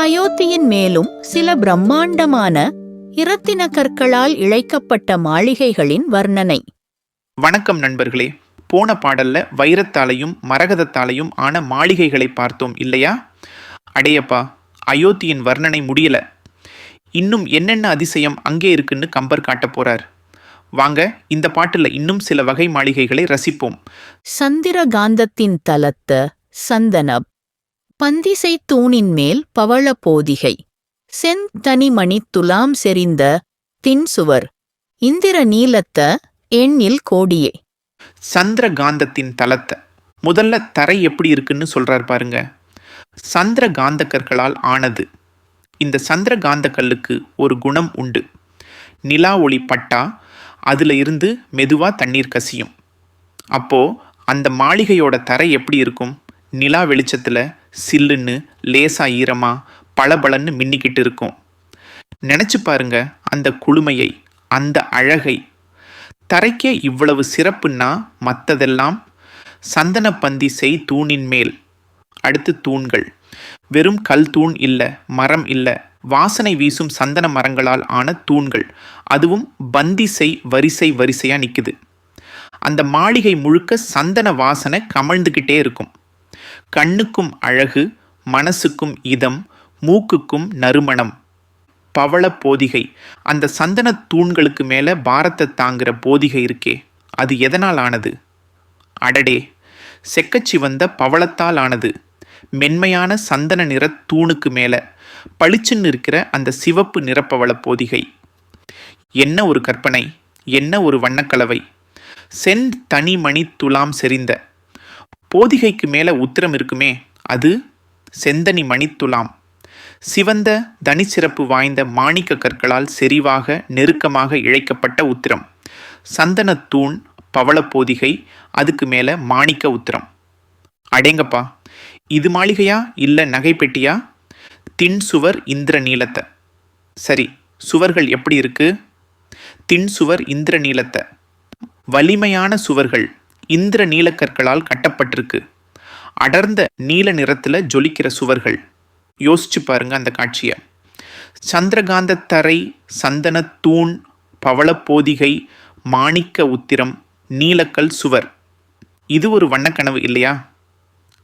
அயோத்தியின் மேலும் சில பிரம்மாண்டமான இரத்தின கற்களால் இழைக்கப்பட்ட மாளிகைகளின் வர்ணனை. வணக்கம் நண்பர்களே. போன பாடல்ல வைரத்தாலையும் மரகதத்தாலையும் ஆன மாளிகைகளை பார்த்தோம் இல்லையா? அடையப்பா, அயோத்தியின் வர்ணனை முடியல. இன்னும் என்னென்ன அதிசயம் அங்கே இருக்குன்னு கம்பர் காட்ட போறார். வாங்க, இந்த பாட்டுல இன்னும் சில வகை மாளிகைகளை ரசிப்போம். சந்திரகாந்தத்தின் தலத்த சந்தனப் பந்திசை தூணின் மேல் பவள போதிகை, செந்தனிமணி துலாம் செறிந்த தின்சுவர், இந்திர நீலத்த எண்ணில் கோடியே. சந்திரகாந்தத்தின் தலத்த முதல்ல தரை எப்படி இருக்குன்னு சொல்றார் பாருங்க. சந்திரகாந்த கற்களால் ஆனது. இந்த சந்திரகாந்த கல்லுக்கு ஒரு குணம் உண்டு. நிலா ஒளி பட்டா அதுல இருந்து மெதுவா தண்ணீர் கசியும். அப்போ அந்த மாளிகையோட தரை எப்படி இருக்கும்? நிலா வெளிச்சத்துல சில்லுன்னு லேசா ஈரமா பளபளன்னு மின்னிக்கிட்டு இருக்கும். நினைச்சு பாருங்க அந்த குளுமையை, அந்த அழகை. தரைக்கே இவ்வளவு சிறப்புன்னா மற்றதெல்லாம் சந்தன பந்திசை தூணின் மேல். அடுத்து தூண்கள். வெறும் கல் தூண் இல்லை, மரம் இல்லை, வாசனை வீசும் சந்தன மரங்களால் ஆன தூண்கள். அதுவும் பந்திசை வரிசை வரிசையா நிக்குது. அந்த மாளிகை முழுக்க சந்தன வாசனை கமழ்ந்துகிட்டே இருக்கும். கண்ணுக்கும் அழகு, மனசுக்கும் இதம், மூக்குக்கும் நறுமணம். பவள போதிகை. அந்த சந்தன தூண்களுக்கு மேலே பாரத்தை தாங்குற போதிகை இருக்கே, அது எதனால் ஆனது? அடடே, செக்கச்சி வந்த பவளத்தால் ஆனது. மென்மையான சந்தன நிற தூணுக்கு மேலே பளிச்சுன்னு இருக்கிற அந்த சிவப்பு நிறப்பவள போதிகை. என்ன ஒரு கற்பனை, என்ன ஒரு வண்ணக்கலவை! செந்தனிமணி துலாம் செறிந்த போதிகைக்கு மேலே உத்திரம் இருக்குமே, அது செந்தனி மணித்துலாம். சிவந்த தனிச்சிறப்பு வாய்ந்த மாணிக்க கற்களால் செறிவாக நெருக்கமாக இழைக்கப்பட்ட உத்திரம். சந்தனத்தூண் பவள போதிகை, அதுக்கு மேலே மாணிக்க உத்திரம். அடேங்கப்பா, இது மாளிகையா இல்லை நகைப்பெட்டியா? தின் சுவர் இந்திர நீலத்தை. சரி, சுவர்கள் எப்படி இருக்கு? தின் சுவர் இந்திர நீலத்தை. வலிமையான சுவர்கள் இந்திர நீலக்கற்களால் கட்டப்பட்டிருக்கு. அடர்ந்த நீல நிறத்தில் ஜொலிக்கிற சுவர்கள். யோசிச்சு பாருங்க அந்த காட்சியை. சந்திரகாந்த தரை, சந்தன தூண், பவளப்போதிகை, மாணிக்க உத்திரம், நீலக்கல் சுவர். இது ஒரு வண்ணக்கனவு இல்லையா?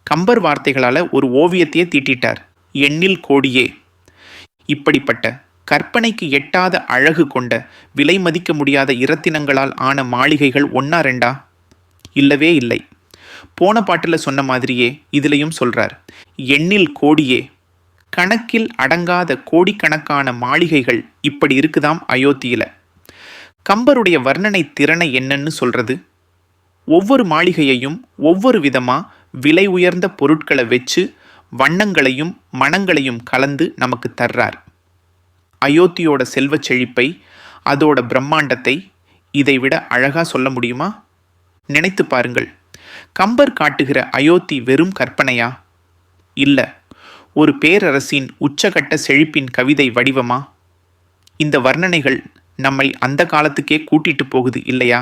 கம்பர் வார்த்தைகளால் ஒரு ஓவியத்தையே தீட்டிட்டார். எண்ணில் கோடியே. இப்படிப்பட்ட கற்பனைக்கு எட்டாத அழகு கொண்ட விலை மதிக்க முடியாத இரத்தினங்களால் ஆன மாளிகைகள் ஒன்னா ரெண்டா? இல்லவே இல்லை. போன பாட்டில் சொன்ன மாதிரியே இதுலையும் சொல்றார். எண்ணில் கோடியே. கணக்கில் அடங்காத கோடிக்கணக்கான மாளிகைகள் இப்படி இருக்குதாம் அயோத்தியில. கம்பருடைய வர்ணனை திறனை என்னன்னு சொல்றது? ஒவ்வொரு மாளிகையையும் ஒவ்வொரு விதமா விலை உயர்ந்த பொருட்களை வச்சு வண்ணங்களையும் மனங்களையும் கலந்து நமக்கு தர்றார். அயோத்தியோட செல்வச் செழிப்பை, அதோட பிரம்மாண்டத்தை இதைவிட அழகா சொல்ல முடியுமா? நினைத்து பாருங்கள். கம்பர் காட்டுகிற அயோத்தி வெறும் கற்பனையா? இல்லை, ஒரு பேரரசின் உச்சகட்ட செழிப்பின் கவிதை வடிவமா? இந்த வர்ணனைகள் நம்மை அந்த காலத்துக்கே கூட்டிட்டு போகுது இல்லையா?